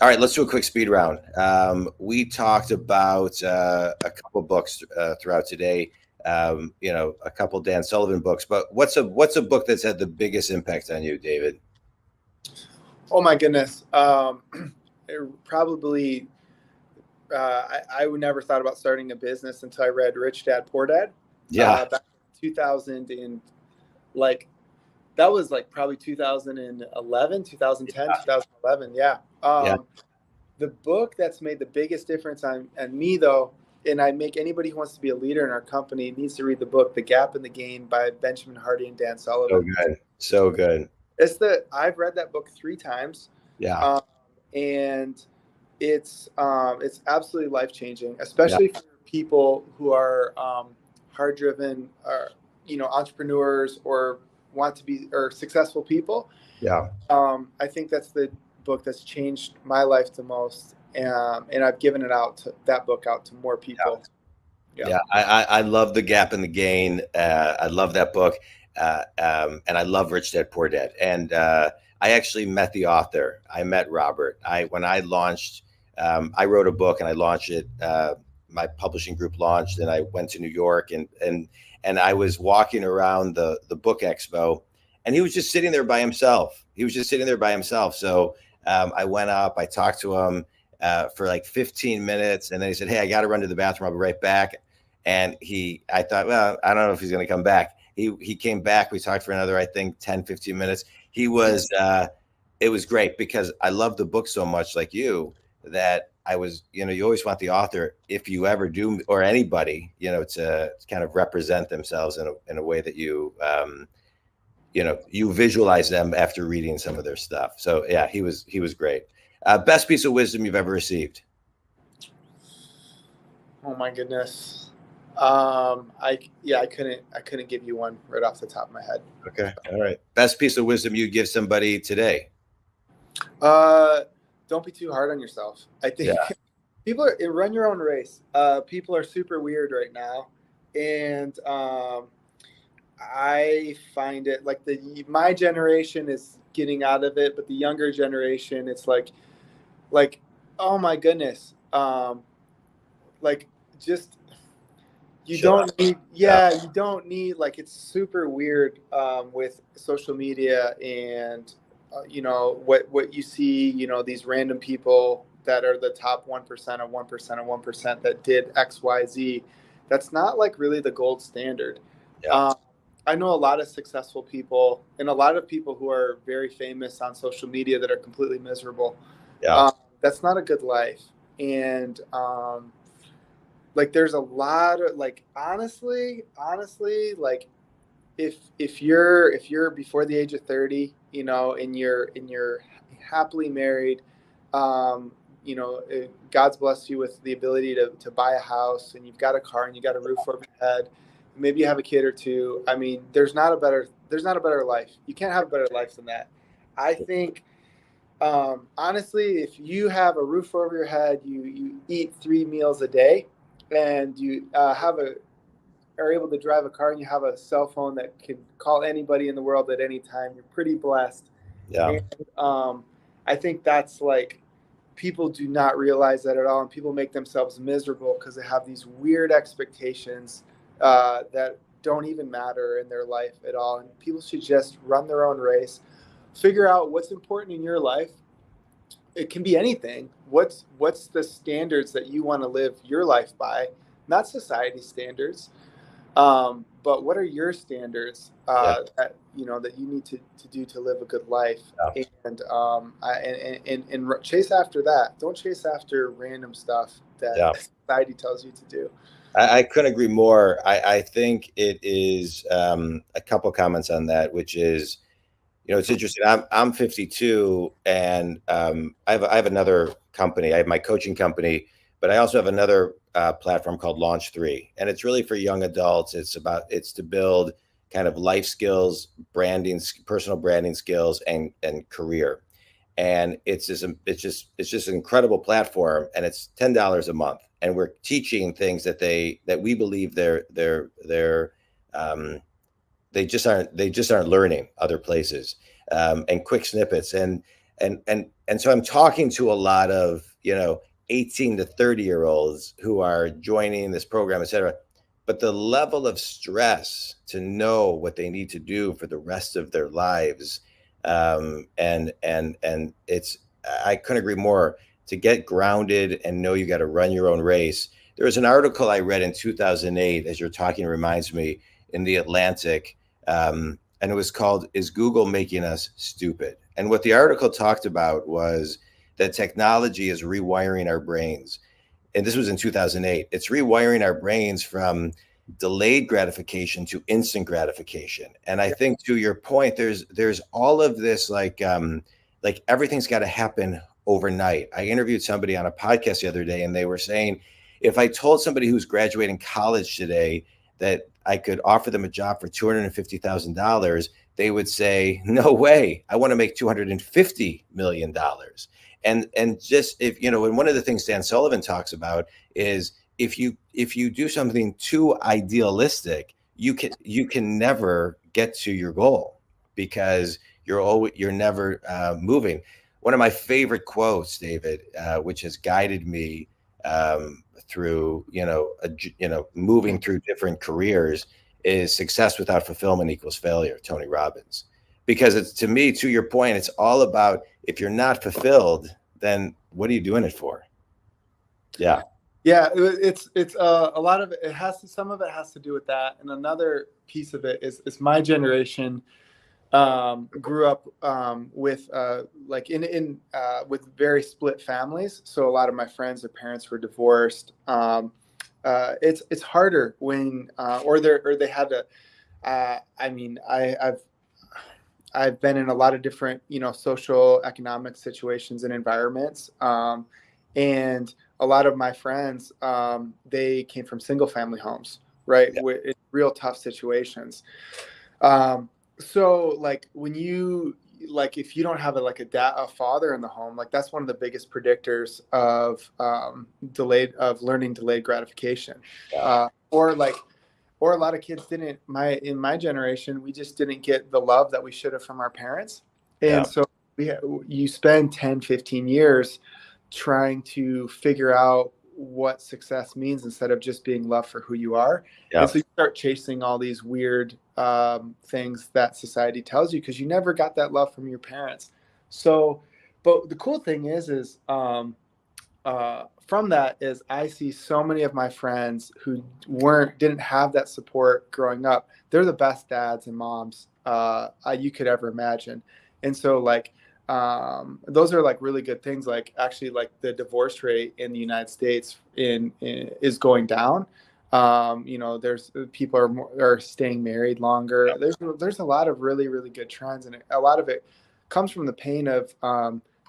All right, let's do a quick speed round. We talked about a couple books throughout today. A couple Dan Sullivan books. But what's a book that's had the biggest impact on you, David? Oh my goodness. Probably. I never thought about starting a business until I read Rich Dad Poor Dad. Yeah. Back in 2000 and that was probably 2011, 2010, Yeah. 2011. Yeah. Yeah. The book that's made the biggest difference on me though, and I make anybody who wants to be a leader in our company needs to read the book, The Gap and the Gain by Benjamin Hardy and Dan So Sullivan. good. So good. I've read that book 3 times. Yeah. And it's absolutely life-changing, Yeah. especially for people who are hard-driven, or entrepreneurs, or want to be or successful people. Yeah. I think that's the book that's changed my life the most, and I've given that book out to more people. Yeah. I love The Gap and the Gain. I love that book. And I love Rich Dad Poor Dad. And I actually met the author. I met Robert. When I launched, I wrote a book and I launched it. My publishing group launched, and I went to New York, and I was walking around the book expo, and he was just sitting there by himself. So I went up, I talked to him for like 15 minutes, and then he said, "Hey, I got to run to the bathroom. I'll be right back." And I thought, well, I don't know if he's going to come back. He came back. We talked for another, I think, 10, 15 minutes. It was great because I love the book so much, like you, that I was, you always want the author, if you ever do, or anybody, to kind of represent themselves in a way that you visualize them after reading some of their stuff. So yeah, he was great. Best piece of wisdom you've ever received? Oh my goodness. I couldn't give you one right off the top of my head. Okay. All right. Best piece of wisdom you'd give somebody today? Don't be too hard on yourself. I think people run your own race. People are super weird right now. And I find it like my generation is getting out of it, but the younger generation, it's like, oh my goodness. Just, you don't need, you don't need, it's super weird with social media and, what you see, these random people that are the top 1% of 1% of 1% that did X, Y, Z. That's not really the gold standard. Yeah. I know a lot of successful people and a lot of people who are very famous on social media that are completely miserable. Yeah. That's not a good life. And, there's a lot of honestly, if you're before the age of 30, and you're happily married, God's blessed you with the ability to buy a house, and you've got a car, and you got a roof over your head. Maybe you have a kid or two. I mean, there's not a better life. You can't have a better life than that. I think, honestly, if you have a roof over your head, you eat 3 meals a day, and you are able to drive a car, and you have a cell phone that can call anybody in the world at any time, you're pretty blessed. Yeah. And, I think that's people do not realize that at all, and people make themselves miserable because they have these weird expectations that don't even matter in their life at all. And people should just run their own race, figure out what's important in your life. It can be anything. What's the standards that you want to live your life by? Not society standards, but what are your standards that you need to do to live a good life? Yeah. And chase after that. Don't chase after random stuff that society tells you to do. I couldn't agree more. I think it is a couple of comments on that, which is, it's interesting. I'm 52, and I have another company. I have my coaching company, but I also have another platform called Launch 3, and it's really for young adults. It's to build kind of life skills, branding, personal branding skills, and career. And it's just an incredible platform, and it's $10 a month, and we're teaching things that we believe they just aren't learning other places, and quick snippets. And And so I'm talking to a lot of 18 to 30-year-olds who are joining this program, et cetera. But the level of stress to know what they need to do for the rest of their lives, and it's I couldn't agree more. To get grounded and know you got to run your own race. There was an article I read in 2008, as you're talking, reminds me, in the Atlantic, and it was called "Is Google Making Us Stupid?" And what the article talked about was that technology is rewiring our brains. And this was in 2008. It's rewiring our brains from delayed gratification to instant gratification. And I think, to your point, there's all of this, like everything's got to happen overnight. I interviewed somebody on a podcast the other day, and they were saying, if I told somebody who's graduating college today that I could offer them a job for $250,000, they would say, no way, I want to make $250 million. And just, if and one of the things Dan Sullivan talks about is, if you do something too idealistic, you can never get to your goal, because you're never moving. One of my favorite quotes, David, which has guided me through moving through different careers, is "Success without fulfillment equals failure," Tony Robbins. Because it's, to me, to your point, it's all about, if you're not fulfilled, then what are you doing it for? Yeah. Yeah, it's a lot of it has to, some of it has to do with that, and another piece of it is my generation grew up with like in with very split families. So a lot of my friends, their parents were divorced. It's harder when or they had to. I mean, I've been in a lot of different social economic situations and environments, and a lot of my friends, they came from single family homes, right? Yeah. With real tough situations. So like when you, like, if you don't have a father in the home, like that's one of the biggest predictors of learning delayed gratification. Yeah. Or a lot of kids didn't, in my generation, we just didn't get the love that we should have from our parents. Yeah. And so you spend 10, 15 years trying to figure out what success means instead of just being loved for who you are. Yeah. And so you start chasing all these weird things that society tells you, because you never got that love from your parents. So, but the cool thing is from that is I see so many of my friends who didn't have that support growing up. They're the best dads and moms you could ever imagine. And so those are like really good things. Like actually, like the divorce rate in the United States is going down. There's people are staying married longer. There's a lot of really, really good trends, and a lot of it comes from the pain of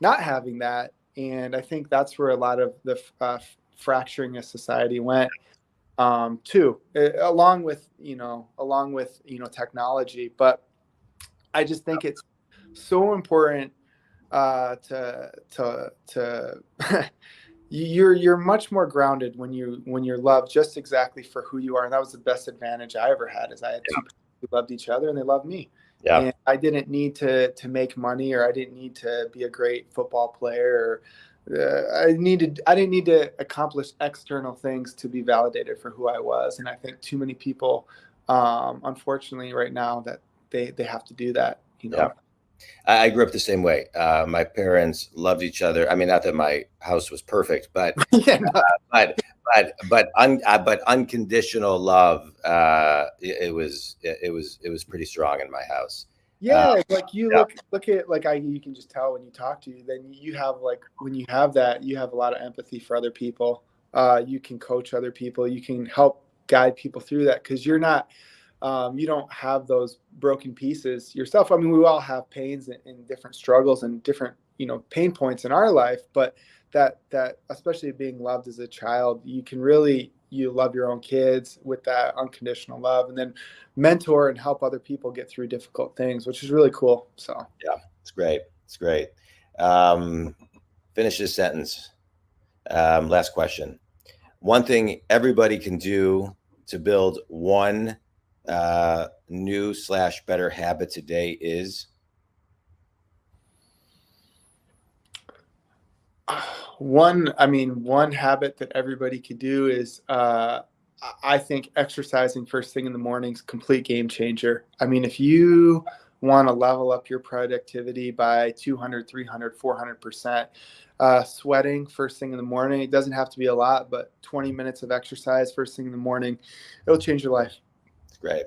not having that. And I think that's where a lot of the fracturing of society went too, along with technology. But I just think it's so important to you're much more grounded when you're loved just exactly for who you are. And that was the best advantage I ever had, is I had two people who loved each other and they loved me. Yeah. And I didn't need to make money, or I didn't need to be a great football player, or I didn't need to accomplish external things to be validated for who I was. And I think too many people, unfortunately, right now, that they have to do that. Yeah. I grew up the same way. My parents loved each other. I mean, not that my house was perfect, but Yeah, no. but unconditional love. It was pretty strong in my house. Yeah, like you look at you can just tell when you talk to you. Then you have, like, when you have that, you have a lot of empathy for other people. You can coach other people. You can help guide people through that, because you're not. You don't have those broken pieces yourself. I mean, we all have pains and different struggles and different, pain points in our life, but that especially being loved as a child, you love your own kids with that unconditional love, and then mentor and help other people get through difficult things, which is really cool. So yeah, it's great. It's great. Finish this sentence. Last question. One thing everybody can do to build one new / better habit today is? One habit that everybody could do is, I think exercising first thing in the morning is a complete game changer. I mean, if you want to level up your productivity by 200, 300, 400%, sweating first thing in the morning, it doesn't have to be a lot, but 20 minutes of exercise first thing in the morning, it'll change your life. Great.